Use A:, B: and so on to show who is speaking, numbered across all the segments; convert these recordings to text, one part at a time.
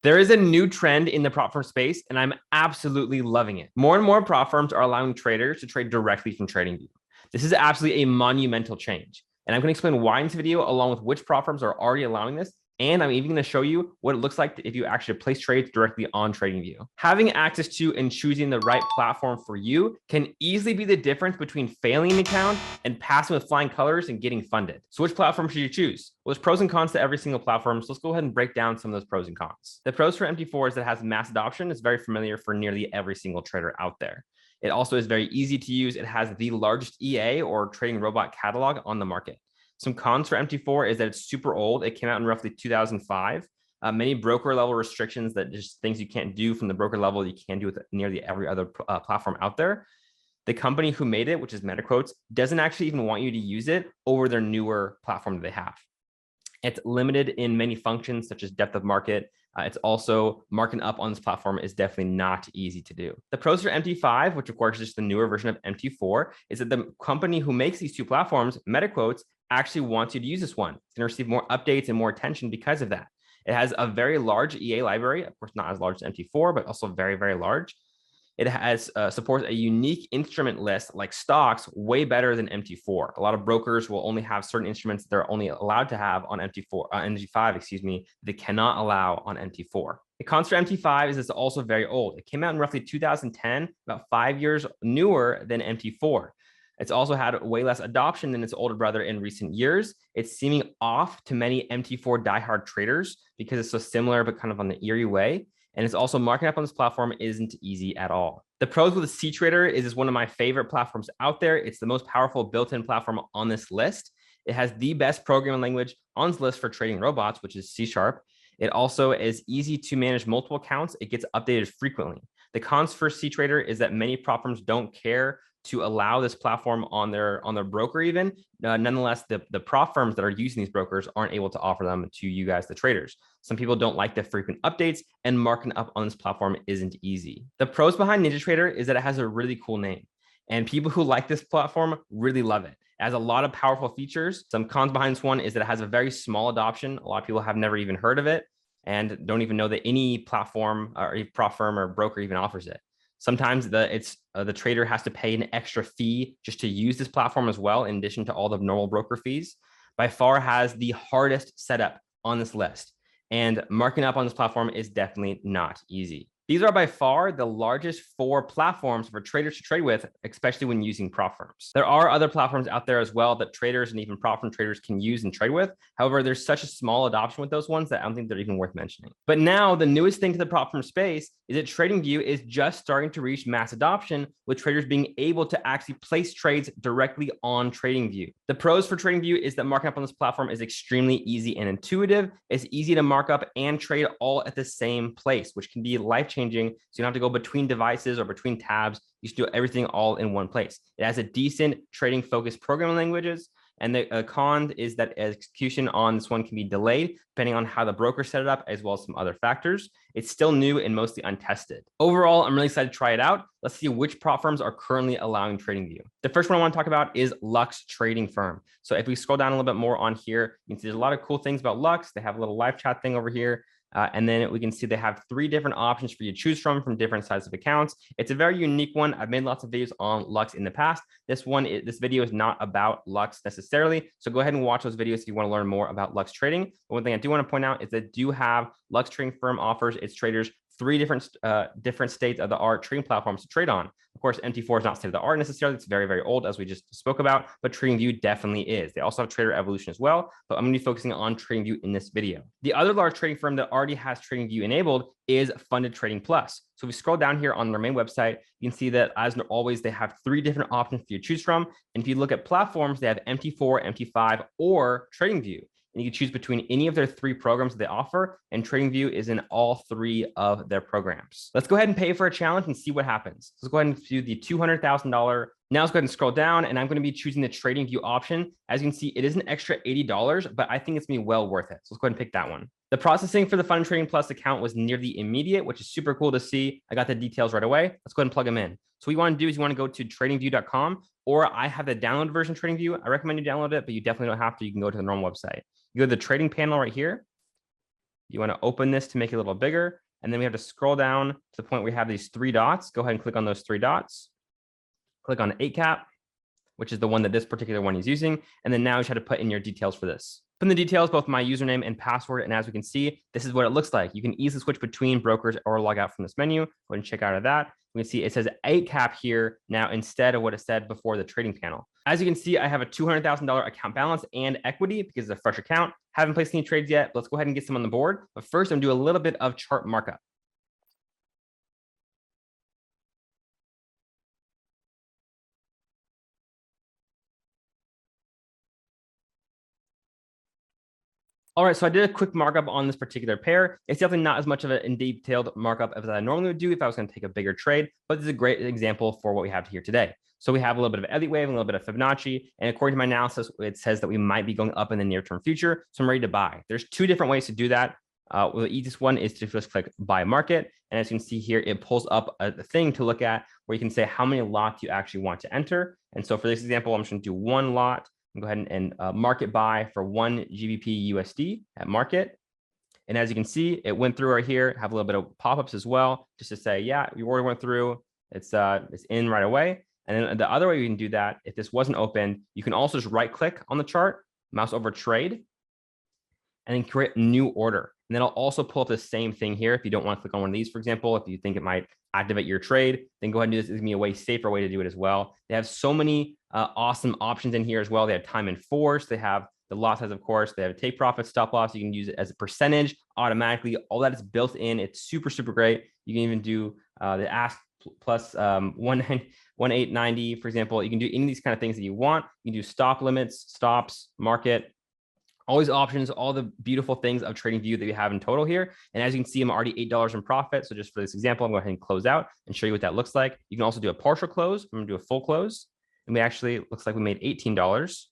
A: There is a new trend in the prop firm space, and I'm absolutely loving it. More and more prop firms are allowing traders to trade directly from TradingView. This is absolutely a monumental change. And I'm going to explain why in this video, along with which prop firms are already allowing this. And I'm even going to show you what it looks like if you actually place trades directly on TradingView. Having access to and choosing the right platform for you can easily be the difference between failing an account and passing with flying colors and getting funded. So which platform should you choose? Well, there's pros and cons to every single platform. So let's go ahead and break down some of those pros and cons. The pros for MT4 is that it has mass adoption. It's very familiar for nearly every single trader out there. It also is very easy to use. It has the largest EA or trading robot catalog on the market. Some cons for MT4 is that it's super old. It came out in roughly 2005. Many broker level restrictions that just things you can't do from the broker level you can do with nearly every other platform out there. The company who made it, which is MetaQuotes, doesn't actually even want you to use it over their newer platform that they have. It's limited in many functions such as depth of market. It's also marking up on this platform is definitely not easy to do. The pros for MT5, which of course is just the newer version of MT4, is that the company who makes these two platforms, MetaQuotes, actually wants you to use this one. It's going to receive more updates and more attention because of that. It has a very large EA library, of course, not as large as MT4, but also very, very large. It has supports a unique instrument list like stocks way better than MT4. A lot of brokers will only have certain instruments they're only allowed to have on MT5, excuse me, they cannot allow on MT4. The cons for MT5 is it's also very old. It came out in roughly 2010, about 5 years newer than MT4. It's also had way less adoption than its older brother in recent years. It's seeming off to many MT4 diehard traders because it's so similar, but kind of on the eerie way. And it's also marking up on this platform isn't easy at all. The pros with cTrader is one of my favorite platforms out there. It's the most powerful built-in platform on this list. It has the best programming language on this list for trading robots, which is C#. It also is easy to manage multiple accounts. It gets updated frequently. The cons for cTrader is that many prop firms don't care to allow this platform on their broker even. Nonetheless, the prop firms that are using these brokers aren't able to offer them to you guys, the traders. Some people don't like the frequent updates, and marking up on this platform isn't easy. The pros behind NinjaTrader is that it has a really cool name, and people who like this platform really love it. It has a lot of powerful features. Some cons behind this one is that it has a very small adoption. A lot of people have never even heard of it and don't even know that any platform or prop firm or broker even offers it. Sometimes the trader has to pay an extra fee just to use this platform as well, in addition to all the normal broker fees. By far has the hardest setup on this list. And marking up on this platform is definitely not easy. These are by far the largest 4 platforms for traders to trade with, especially when using prop firms. There are other platforms out there as well that traders and even prop firm traders can use and trade with. However, there's such a small adoption with those ones that I don't think they're even worth mentioning. But now the newest thing to the prop firm space is that TradingView is just starting to reach mass adoption, with traders being able to actually place trades directly on TradingView. The pros for TradingView is that marking up on this platform is extremely easy and intuitive. It's easy to mark up and trade all at the same place, which can be life-changing. So you don't have to go between devices or between tabs. You should do everything all in one place. It has a decent trading focused programming languages. And the con is that execution on this one can be delayed depending on how the broker set it up, as well as some other factors. It's still new and mostly untested. Overall, I'm really excited to try it out. Let's see which prop firms are currently allowing TradingView. The first one I want to talk about is Lux Trading Firm. So if we scroll down a little bit more on here, you can see there's a lot of cool things about Lux. They have a little live chat thing over here. And then we can see they have 3 different options for you to choose from different sizes of accounts. It's a very unique one. I've made lots of videos on Lux in the past. This video is not about Lux necessarily. So go ahead and watch those videos if you want to learn more about Lux trading. But one thing I do want to point out is that do have Lux Trading Firm offers its traders 3 different state of the art trading platforms to trade on. Of course, MT4 is not state of the art necessarily. It's very, very old, as we just spoke about, but TradingView definitely is. They also have Trader Evolution as well, but I'm going to be focusing on TradingView in this video. The other large trading firm that already has TradingView enabled is Funded Trading Plus. So if we scroll down here on their main website, you can see that as always, they have 3 different options for you to choose from. And if you look at platforms, they have MT4, MT5, or TradingView. And you can choose between any of their 3 programs that they offer, and TradingView is in all 3 of their programs. Let's go ahead and pay for a challenge and see what happens. Let's go ahead and do the $200,000. Now let's go ahead and scroll down, and I'm going to be choosing the TradingView option. As you can see, it is an extra $80, but I think it's going to be well worth it. So let's go ahead and pick that one. The processing for the Fund Trading Plus account was nearly immediate, which is super cool to see. I got the details right away. Let's go ahead and plug them in. So what you want to do is you want to go to tradingview.com, or I have the download version of TradingView. I recommend you download it, but you definitely don't have to. You can go to the normal website. You go to the trading panel right here. You want to open this to make it a little bigger. And then we have to scroll down to the point where we have these 3 dots. Go ahead and click on those 3 dots. Click on 8 cap, which is the one that this particular one is using. And then now you try to put in your details for this. Put in the details, both my username and password. And as we can see, this is what it looks like. You can easily switch between brokers or log out from this menu. Go ahead and check out of that. We can see it says 8 cap here now instead of what it said before the trading panel. As you can see, I have a $200,000 account balance and equity because it's a fresh account. Haven't placed any trades yet. Let's go ahead and get some on the board. But first, I'm going to do a little bit of chart markup. All right, so I did a quick markup on this particular pair. It's definitely not as much of a detailed markup as I normally would do if I was going to take a bigger trade, but this is a great example for what we have here today. So we have a little bit of Elliott wave, and a little bit of Fibonacci, and according to my analysis, it says that we might be going up in the near-term future, so I'm ready to buy. There's 2 different ways to do that. Well, the easiest one is to just click buy market, and as you can see here, it pulls up a thing to look at where you can say how many lots you actually want to enter. And so for this example, I'm just going to do 1 lot. Go ahead and market buy for 1 GBP USD at market. And as you can see, it went through right here, have a little bit of pop-ups as well, just to say, yeah, your order went through, it's in right away. And then the other way you can do that, if this wasn't open, you can also just right click on the chart, mouse over trade, and then create a new order. And then I'll also pull up the same thing here. If you don't want to click on one of these, for example, if you think it might activate your trade, then go ahead and do this. It's gonna be a way safer way to do it as well. They have so many awesome options in here as well. They have time and force. They have the lot size, of course. They have a take profit, stop loss. You can use it as a percentage automatically. All that is built in. It's super, super great. You can even do the ask plus 1890, for example. You can do any of these kind of things that you want. You can do stop limits, stops, market, all these options, all the beautiful things of TradingView that we have in total here. And as you can see, I'm already $8 in profit. So just for this example, I'm going to go ahead and close out and show you what that looks like. You can also do a partial close. I'm going to do a full close. And we actually, looks like we made $18.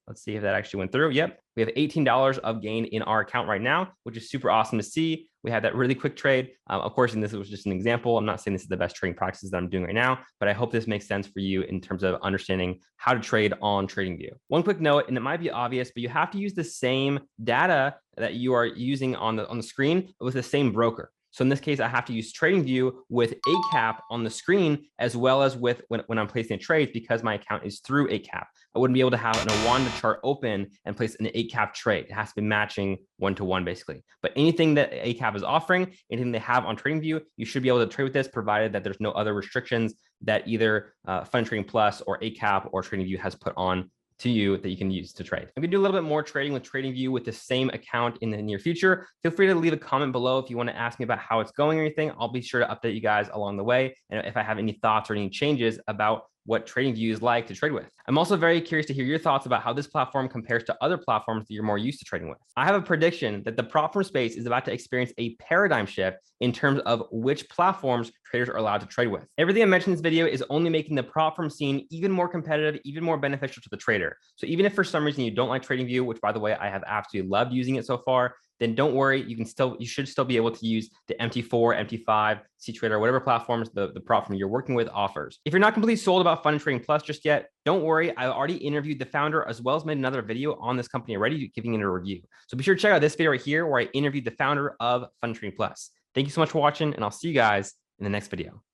A: Let's see if that actually went through. Yep. We have $18 of gain in our account right now, which is super awesome to see. We had that really quick trade. Of course, and this was just an example. I'm not saying this is the best trading practices that I'm doing right now, but I hope this makes sense for you in terms of understanding how to trade on TradingView. One quick note, and it might be obvious, but you have to use the same data that you are using on the screen with the same broker. So in this case, I have to use TradingView with 8 cap on the screen, as well as with when I'm placing a trade, because my account is through 8 cap. I wouldn't be able to have an Awanda chart open and place an 8 cap trade. It has to be matching 1-to-1 basically. But anything that 8 cap is offering, anything they have on TradingView, you should be able to trade with this, provided that there's no other restrictions that either Fund Trading Plus or 8 cap or TradingView has put on to you that you can use to trade. I'm gonna do a little bit more trading with TradingView with the same account in the near future. Feel free to leave a comment below if you want to ask me about how it's going or anything. I'll be sure to update you guys along the way. And if I have any thoughts or any changes about what TradingView is like to trade with. I'm also very curious to hear your thoughts about how this platform compares to other platforms that you're more used to trading with. I have a prediction that the Propfirm space is about to experience a paradigm shift in terms of which platforms traders are allowed to trade with. Everything I mentioned in this video is only making the Propfirm scene even more competitive, even more beneficial to the trader. So even if for some reason you don't like TradingView, which by the way, I have absolutely loved using it so far, then don't worry, you should still be able to use the MT4, MT5, cTrader, whatever platforms the Propfirm you're working with offers. If you're not completely sold about Fund Trading Plus just yet, don't worry. I already interviewed the founder, as well as made another video on this company already, giving it a review. So be sure to check out this video right here where I interviewed the founder of Fund Trading Plus. Thank you so much for watching, and I'll see you guys in the next video.